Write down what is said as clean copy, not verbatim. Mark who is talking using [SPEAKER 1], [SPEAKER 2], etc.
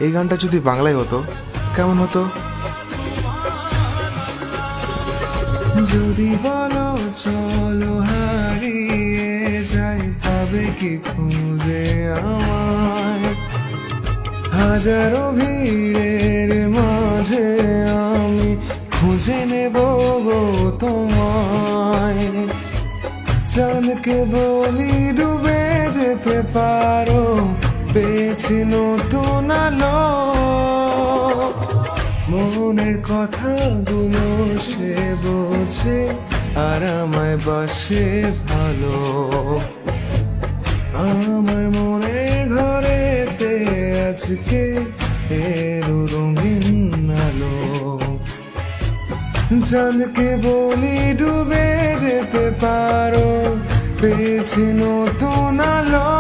[SPEAKER 1] এই গানটা যদি বাংলায় হতো কেমন হতো?
[SPEAKER 2] যদি বলো চলো হারিয়ে যাই, তবে কি খুঁজে আমায়? হাজারো ভিড়ের মাঝে আমি খুঁজে নেব গো তোমায়। চাঁদকে বলি ডুবে যেতে পারো, পেয়েছি নতুন আলো। মনের কথাগুলো সে বোঝে, আর আমায় বাসে ভালো। আমার মনের ঘরেতে আজকে এলো রঙিন আলো। চাঁদকে বলি ডুবে যেতে পারো, পেয়েছি নতুন আলো।